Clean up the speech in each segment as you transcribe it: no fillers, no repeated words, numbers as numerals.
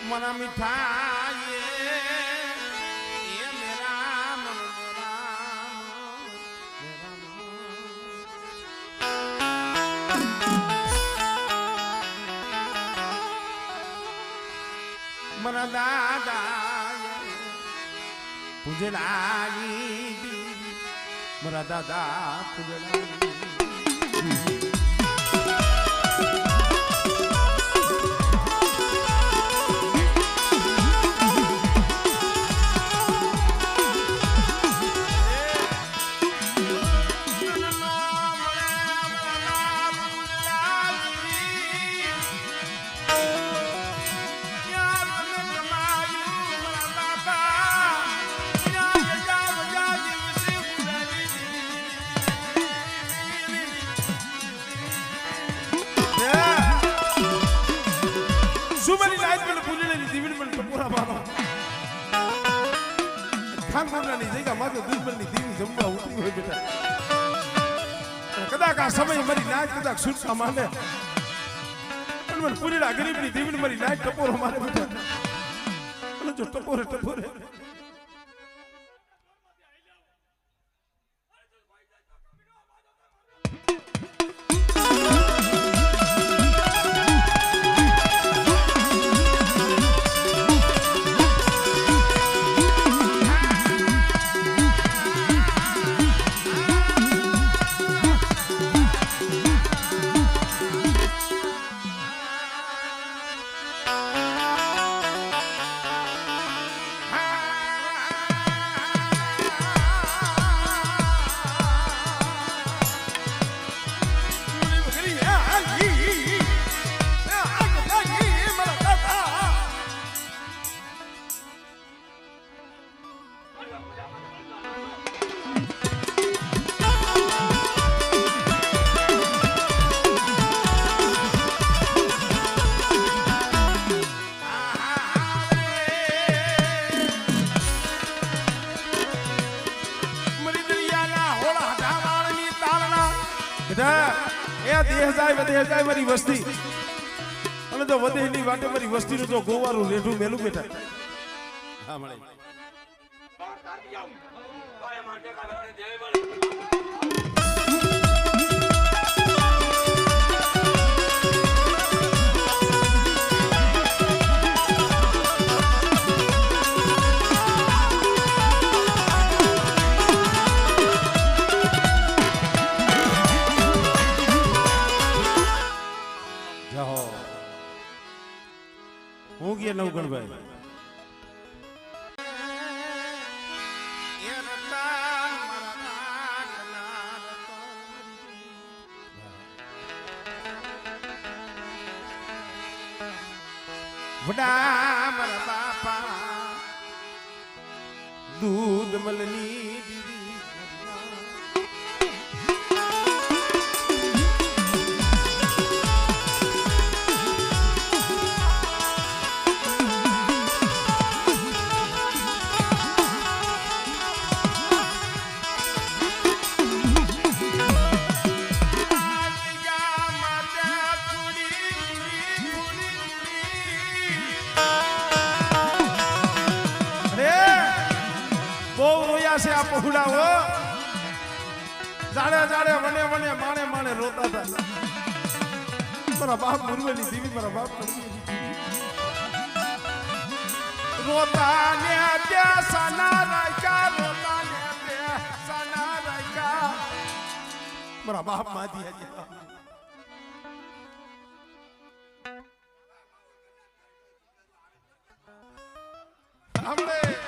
મના મીઠાઈ એ મેરા મના દાદા પૂજલાની મરા દાદા પૂજલાની કદાચ આ સમય મારી નાચ કદાચ છૂટવા માંડે પૂરીડા ગરીબની દીવની મારી નાચ ટપોરો મારે બેઠા જો ટપોરે ટપોરે મારી વસ્તી અને તો વધેલી વાટે મારી વસ્તીનું તો ગોવારું લેઠું મેલું બેઠા હા મળે હું ગયા નવગણભાઈ વડા મારા બાપા દૂધ મલની પહોળાવો જાડે જાડે વને વને માણે માણે રોતા હતા મારા બાપ મુરવેલી દેવી મારા બાપ રોતા ને પ્યાસના રાખ્યા રોતા ને પ્યાસના રાખ્યા મારા બાપ માજી હજી આપણે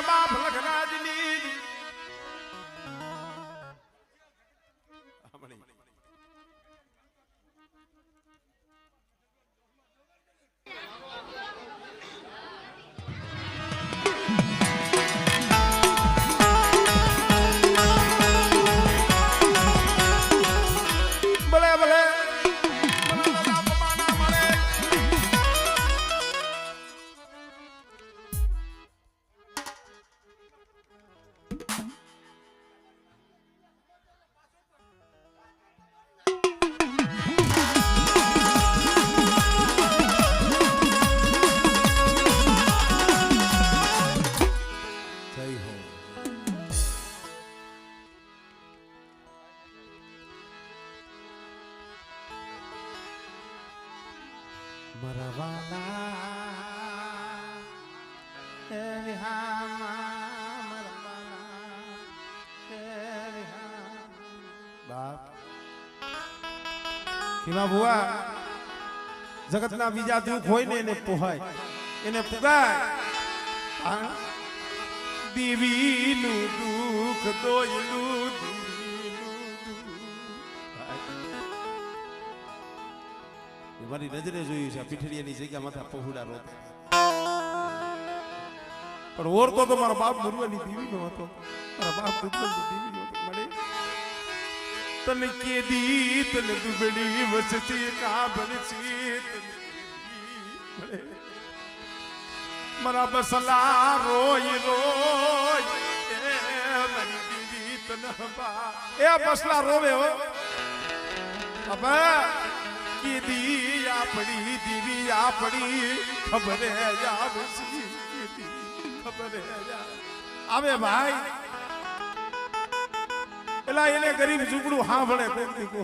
મારા બાપ લખરાજની ભુવા જગતના બીજા દુઃખ હોય ને એને પોહાય એને પુગાય દેવીનું દુઃખ દોયલું મારી નજરે જોયું છે પીઠડીયાની જગ્યા માથા પહોળા રોતા પણ ઓરતો તો મારા બાપ મુરવાની દેવીનો હતો મારા બાપ મુરવાની દેવીનો હતો મળે તને કેદી તને દુબળી વસતી કા બનસી મારા બસલા રોય રોય મારી દીદી તને બા એ બસલા રોવે હો અબા કેદી આપડી દીવી આપડી ખબરે આવસી ખબરે આવે ભાઈ એલા એને ગરીબ ઝૂંપડું હા ભણે કોક દીકો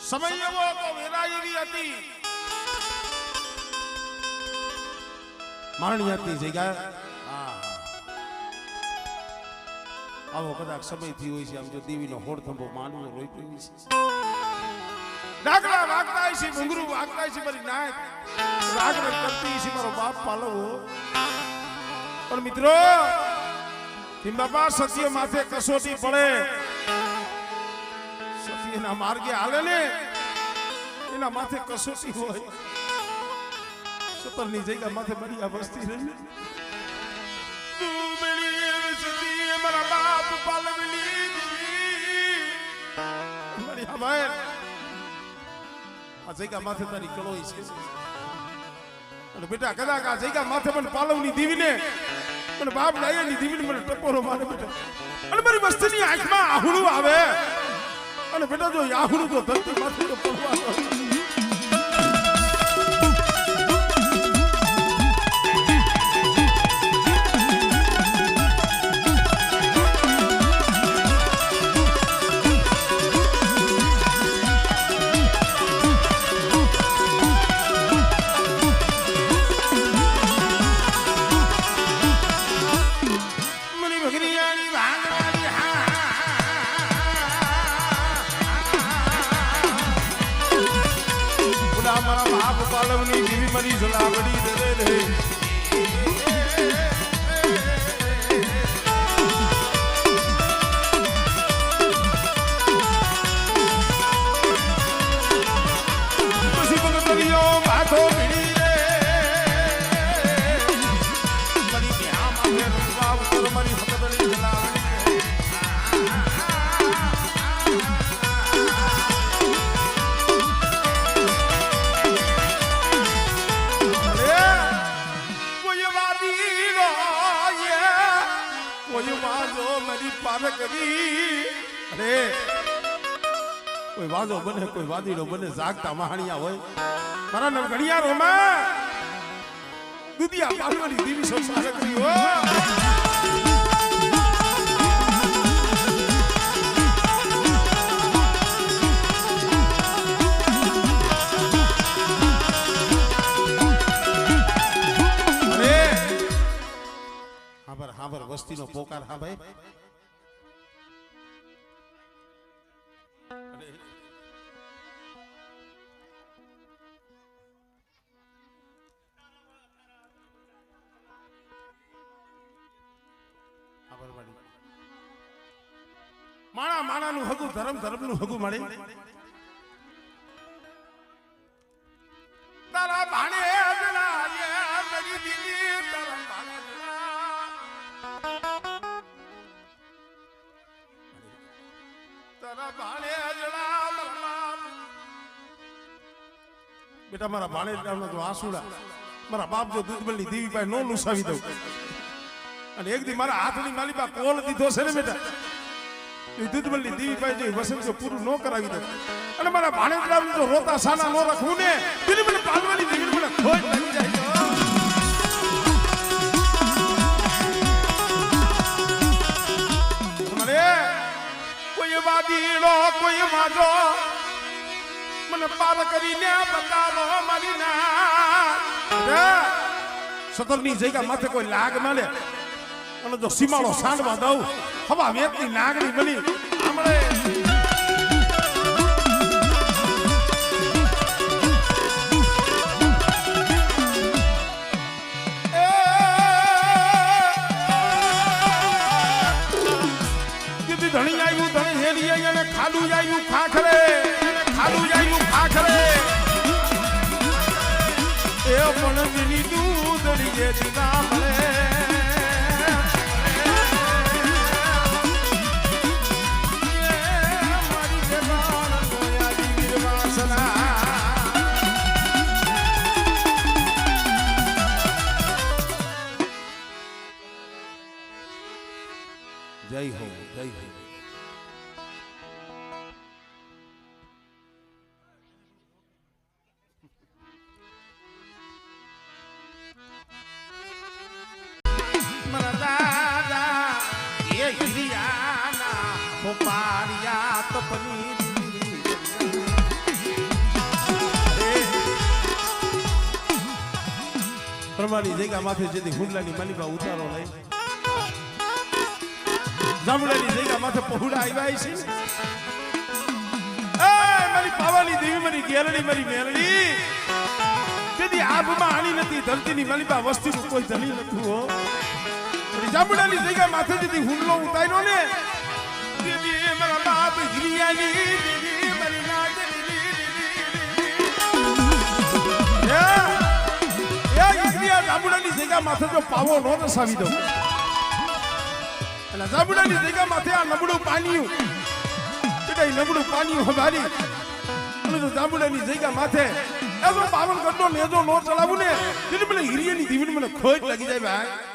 સમય એવો હતો વેરા એવી હતી મારણી હતી જગ્યા આવો કદાચ સમય થી હોય છે આમ જો દેવીનો હોડ થંભો માંડવો રોઈ પડી છે ડાકડા વાગતા છે ઘુંઘરું વાગતા છે મારી નાક રાગર કરતી છે મારો બાપ પાલવો પણ મિત્રો તીમ બાપા સત્ય માથે કસોટી પડે સત્યના માર્ગે હાલે ને એના માથે કસોટી હોય સતરની જગ્યા માથે મારી આ વસ્તી રહી મારા બાપ પાલવલી મારી આ ભાઈ આ જગ્યા માથે તારી કળોઈ છે અને બેટા કદાચ આ જગ્યા માથે મને પાલવની દીવીને મને બાપ ડાયાની દીવીને મને ટપોરો મારે બેટા અને મારી વસ્તીની આંખમાં આહુડું આવે અને બેટા જો યાહુનું તો ધરતી માંથી તો પડવાનું પાલવની જીવી મરી ઝલાવડી દે રે પછી ભગતરીઓ માથો ભીડી રે મરી ક્યાં માથે રૂપા ઉતર મરી ભગતરી ઝલાવડી કોઈ વાજો બને કોઈ વાદીડો બને જાગતા મહાણિયા હોય મારા નવઘણિયારોમાં દુધિયા પાલવાની દેવી સંસાર કરી હોય હાબર વસ્તીનો પોકાર હા ભાઈ માણા માણાનું હગું ધર્મ ધર્મનું હગું મળે તારા ભાણે અજલા મેરી દીદી તારા ભાણે તારા ભાણે અજલા બેટા મારા ભાણે જો આસુડા મારા બાપ જો દૂધબલની દેવી પાસે નો લુસાવી દઉં અને એક દી મારા હાથની માલી પાસે કોલ દીધો છે ને બેટા દૂધબલની દેવી પાસે જો વસંત પૂરું ન કરાવી દઉં અને મારા ભાણેજડાને જો રોતા સાના ન રાખવું ને તેની મને પાલવાની દેવી મને ખોટ લાગી જાય મને કોઈ વાદીડો કોઈ માજો મને પાર કરીને બતાવો મારી ના સતરની જગ્યા માથે કોઈ લાગ મળે અને જો સીમાડો સાંડવા દઉં હવા વેતની નાગણી બની હમણે ધણી આવ્યું ધણી હેલી અને ખાલું આવ્યું ખાખરે ખાલું આવ્યું ખાખરે એ પણ વિની દૂધડી જે દીધા મળે જય હો જય હો મારા દાદા એ હિરિયાના પોપારિયા તપની પ્રમાણી જગ્યા માથે જેથી હુંડલાની માલિકા ઉતારો લઈ જામડાની જગ્યા માથે પહોળા આવ્યા છે એ મારી પાવાની દેવી મારી ગેરડી મારી મેરડી તેથી આબમાં આણી નથી ધરતીની માલિકા વસ્તીનું કોઈ ધણી નથી હો જામડાની જગ્યા માથે જેથી હુંડલો ઉતાર્યો ને તેથી મારા બાપ હિરિયાની દેવી મારી નાગની જામડાની જગ્યા માથે જો પાવો નો નસાવી દઉં એટલે જામડાની જગ્યા માથે આ નબળું પાણીયું એટલે નબળું પાણીયું હમારી અને જો જામડાની જગ્યા માથે એનો પાવન કરતો નેજો નો ચલાવું ને એટલે મને હિરિયાની દીવીને મને ખોટ લાગી જાય ભાઈ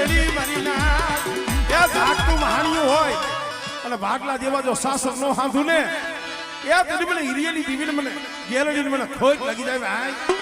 બેડી મારી ના એ ઝાકતું મહાણિયું હોય અને ભાટલા જેવા જો શાસક નો સાંધું ને એ તેની મને હિરિયાની દીવીને મને ગેલડીને મને ખોટ લાગી જાય ભાઈ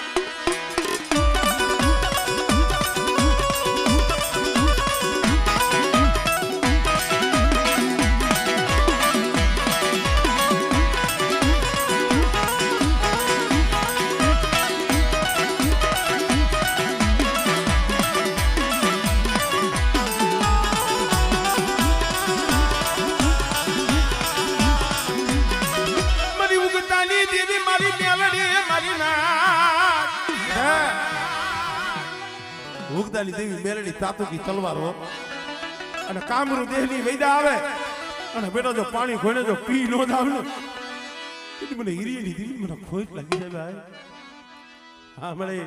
ઉગદાની દેવી મેરડી તાતુકી તલવારો અને કામરૂ દેહની વૈદા આવે અને બેટો જો પાણી ખોઈને જો પી નો જાવ ને એટલે મને હિરિયાની દેવી મને ખોટ લાગી જાય ભાઈ હા મળે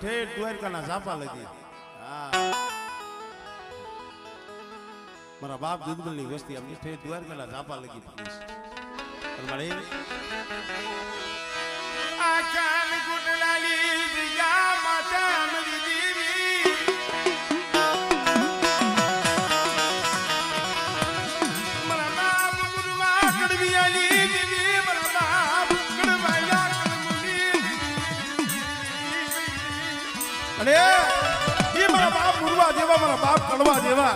ઠેઠ દ્વારકાના ઝાપા લગી મારા બાપ દુધબલની વસ્તી આમ ઠેઠ દ્વારકાના ઝાપા લગી મારે આકાન ગુડલાલી દિયા માતા મરી દેવી મારા બાપ ગુરવા કડવિયાલી દેવી મારા બાપ કડવાયા અરે એ મારા બાપ મુરવા જેવા મારા બાપ કડવા જેવા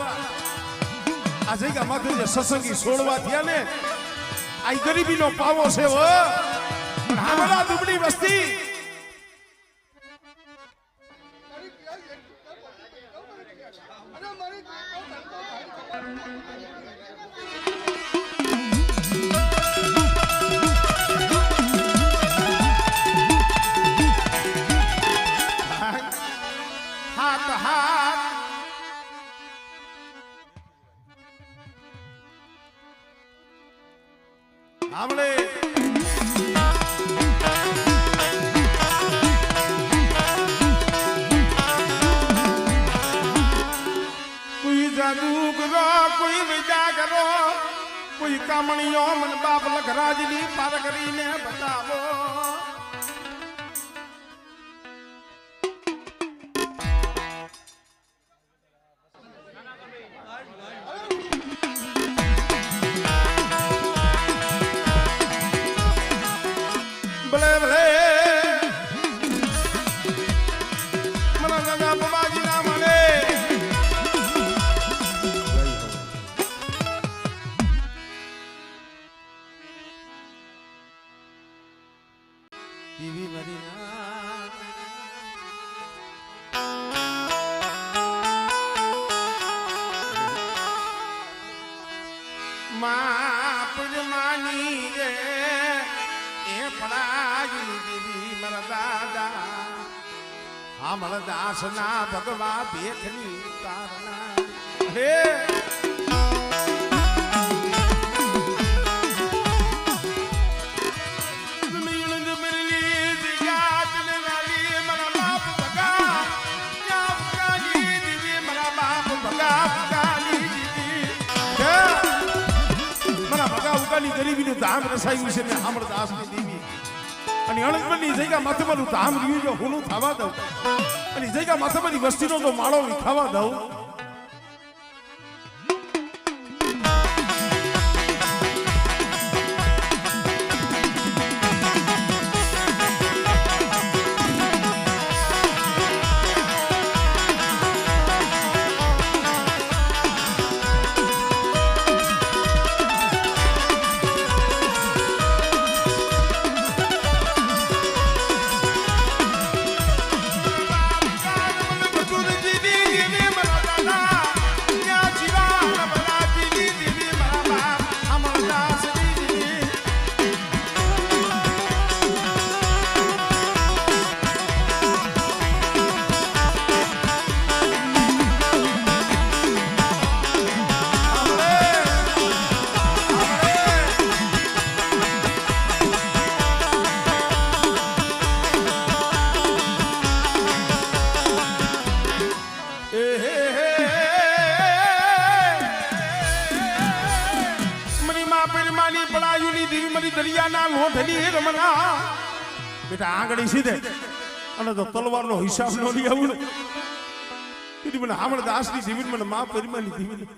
આ જગ્યા માથે જે સત્સંગી છોડવા થયા ને આ ગરીબીનો પાવો છે હો પણ હામલા દુબળી વસ્તી हमने कोई जादू करो कोई विजा करो कोई कामणियों मन बाप लखराजनी पार करीने बतावो दासना भगवा बेखनी तारना हे ગરીબી નું ધામ રસાયું છે ને હામળ દાસ ની દેવી અને અણગમની જગ્યા માથેમાનું ધામ રહ્યું જો હુનું થવા દઉં અને જગ્યા માથેમાની વસ્તીનો તો માળો ખાવા દઉં મરી માં પેરમાની પડાયુની દીવી મરી દરિયાના લોઢની રમના બેટા આંગળી સીધે અને તો તલવારનો હિસાબ નો લઈ આવું ને કીધું મને હામણ દાસની દીવી મને માં પેરમાની દીવી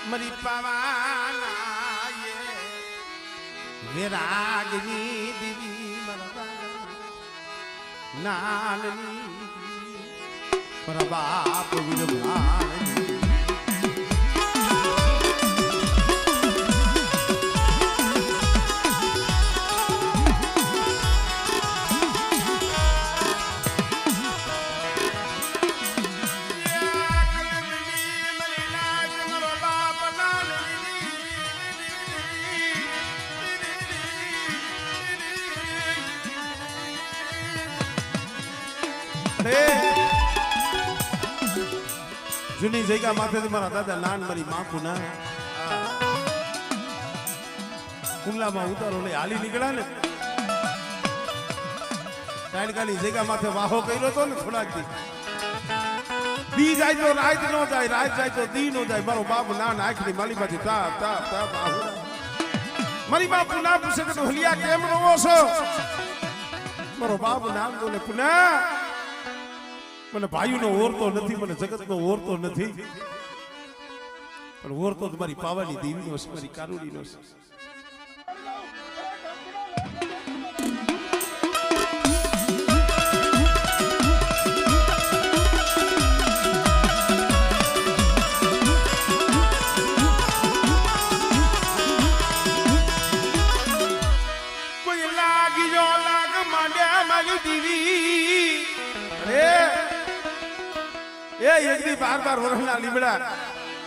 મરી પાવાના વિરાગની દીવી મરવા નાનની મારા બાપ વિરભાણી જૂની જગ્યા માથેથી મારા દાદા નાન મારી માખું ના કુંડલામાં ઉતારો લઈ હાલી નીકળ્યા ને તાડકાની જગ્યા માથે વાહો કર્યો તો ને થોડાક દી જાય તો રાત નો જાય રાત જાય તો દી નો જાય મારો બાપ ના નાખી મારી બાજુ તાપ તાપ તાપ મારી બાપુ ના પૂછે કે હોલિયા કેમ રોવો છો મારો બાપ નામ બોલે પુના મને ભાઈનો ઓરતો નથી મને જગતનો ઓરતો નથી પણ ઓરતો તમારી પાવાની દેવીનો છે મારી કારુડીનો છે કોઈ લાગી જો લાગ માંડ્યા મારી દેવી એ એકદી બાર બાર વરહના લીમડા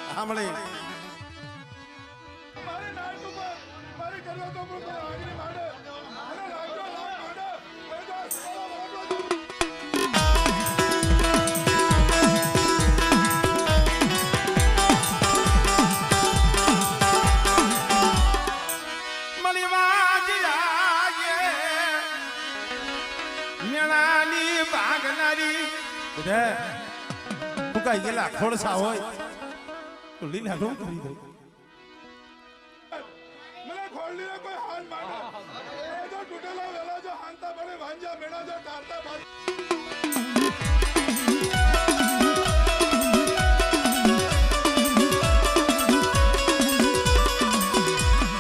સાંભળે મારે નાટ ઉપર મારે કરવા તો પર આગળ માડે મને લાગ્યો લાગ માડે મની વાજ લાગે મેણાની ભાગનારી ઉધે કઈ ગયેલા ખોડસા હોય તો લીલા નો કરી દો મને ખોડલીને કોઈ હાન માને એ જો તૂટેલા વેલા જો હાનતા બને વાંજા મેણા જો ટારતા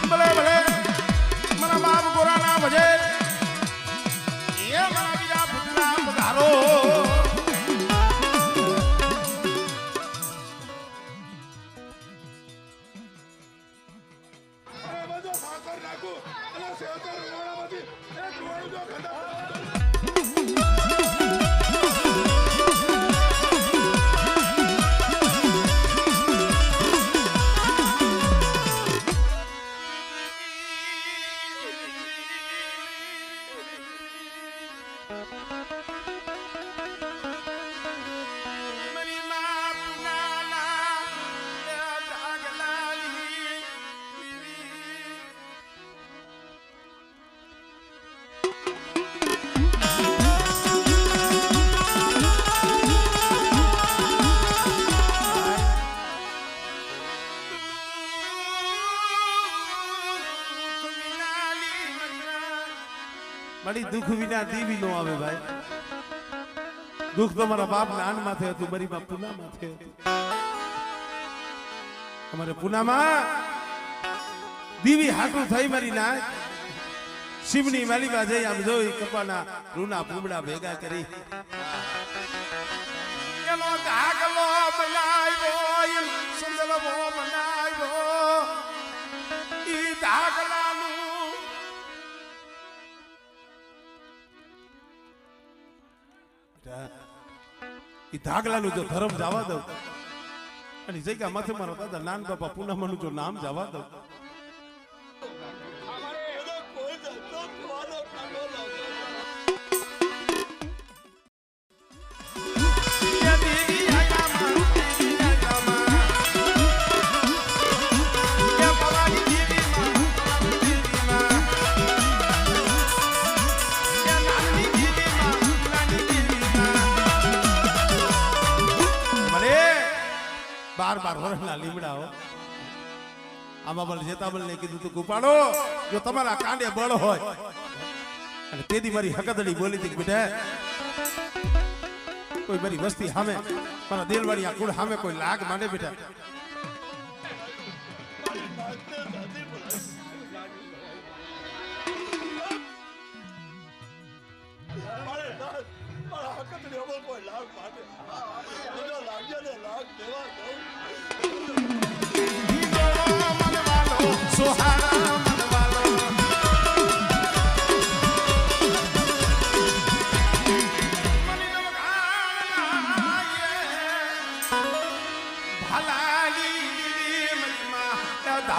ભલે ભલે મારા બાપ ગોરાના ભજે એ મારા બીજા પુતલા પધારો મારી દુઃખ વિના દીવી નો આવે ભાઈ દુઃખ તો મારા બાપ નાન માથે હતું મારી બાપ પુના માથે હતું અમારે પુનામાં દીવી હાટું થઈ મારી નાય શિવની માલીમાં જઈ આમ જોઈ કપાના રૂના પૂમડા ભેગા કરી એનો ધાગલો બનાવ્યો સંદલવો બનાવ્યો ઈ ધાગલાનું ઈ ધાગલાનું જો ધર્મ જવા દઉં અને જગ્યા માથે મારો દાદા નાન બાપા પૂનમનું જો નામ જવા દઉં બાર વર્ષના લીમડાઓ આમાં બળ જેતાબલ ને કીધું તું ઉપાડો જો તમારા કાંડે બળ હોય અને તેદી મારી હકદડી બોલી હતી બેટા કોઈ મારી વસ્તી સામે મારા દેલવાડી આ કુળ સામે કોઈ લાગ માંડે બેટા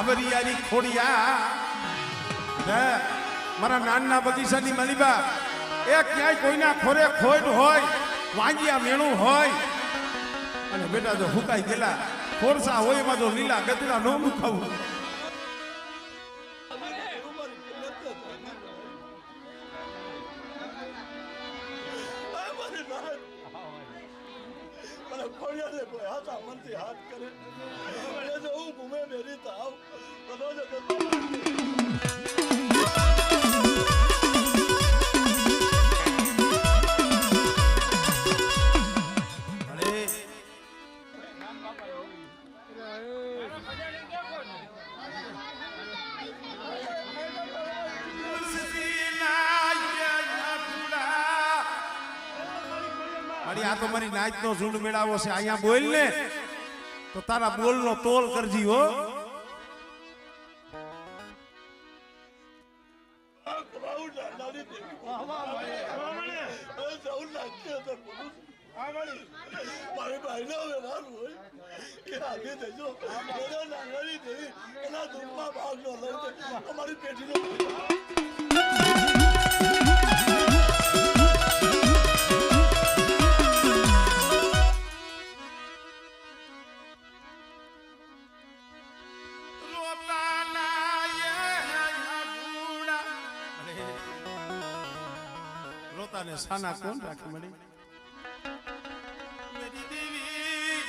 ધાવરિયાની ખોડિયા મારા નાનના બગીચાની માલીબા એ ક્યાંય કોઈના ખોરે ખોટ હોય વાંજિયા મેણું હોય અને બેટા જો હુકાઈ ગયેલા ખોરસા હોય એમાં જો લીલા ગદડા ન મુખાવું हाथ करे जो घूमे मेरी ताव આ તો મારી નાચ નો ઝુંડ મેળાવો છે અહીંયા બોલ ને તો તારા બોલ નો તોલ કરજી હો મારી ભાઈનો વ્યવહાર હોય કે આગે દેજો નાંગણી દેવી એના દુઃખમાં ભાગ ન લઉં અમારી પેઢીનો રોતાને સાના કોણ રાખે મળી મેરી દેવી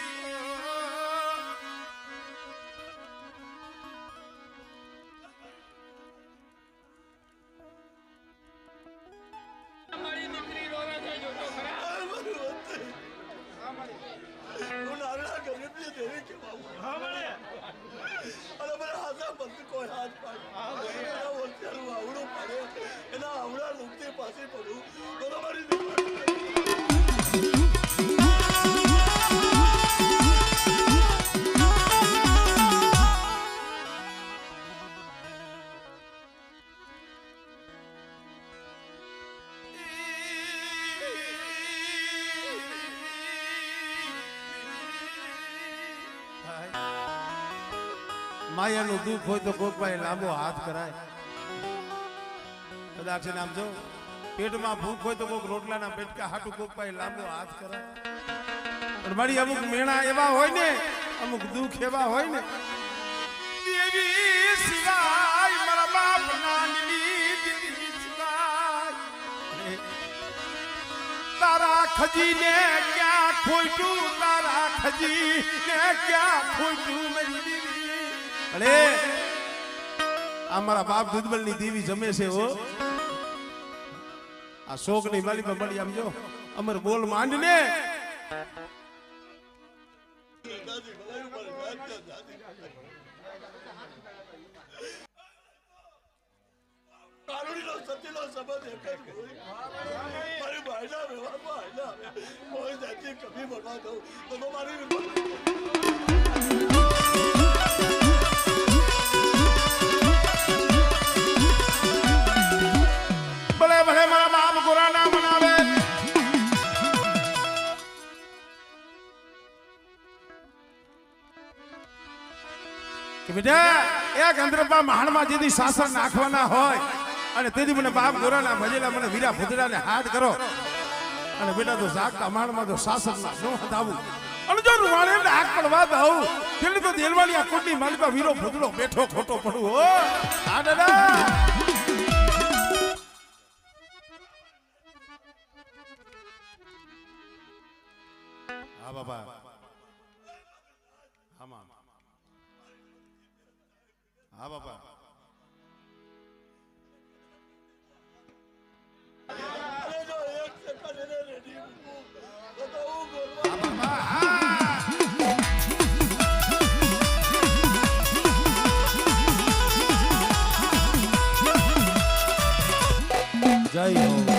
અમારી દીકરી રોવે છે જો તો ખરા હું નાના ગરીબની દેવી કેવા હા મળે અરે મારા હાથા બંધ કોઈ હાથ પાડે એના વચ્ચેનું આવડું પડે એના આવડા લુકતી પાછી પડું તો તમારી માયાનું દુઃખ હોય તો કોક ભાઈ લાંબો હાથ કરાય કદાચ નામ જો પેટમાં ભૂખ હોય તો કોક રોટલાના પેટકા હાટું કોક ભાઈ લાંબો હાથ કરાય પણ મારી અમુક મેણા એવા હોય ને અમુક દુઃખ એવા હોય ને દેવી સિવાય મારા બાપ નાની દેવી સિવાય તારા ખજીને ક્યાં ખોટું તારા ખજીને ક્યાં ખોટું મારી દેવી અરે અમારા બાપ દુધબલ ની દેવી જમે છે હો આ શોક ની માલી પર મળી આમ જો અમર બોલ માંડ ને કારુણીનો જાતિનો સંબંધ એક જ હોય. મારી ભાઈના વ્યવહારમાં આયલા આવે કોઈ જાતિ કમી બનવા દઉં તો મારી ભલે ભલે મારા બાપ ગોરા ના મનાવે. કે બેટા એક અંદરપા મહાણમાં જેથી શાસન નાખવાના હોય અને તેથી મને બાપ ગોરાના ભજેલા મને વીરા ભૂતડાને હાથ કરો અને બેટા તો જાગતા મહાણમાં તો શાસન ના નો હદાવું અને જો રૂવાણે આગ પડવા દઉં એટલે તો દેલવાની આ કોટની માલિકા વીરો ભૂતડો બેઠો ખોટો પડું હો. આ દાદા હા બાબા હા માં હા બાબા અરે જો એક સેકન્ડ એને રેડી મૂકું તો હું બોલવા હા બાબા હા જય હો.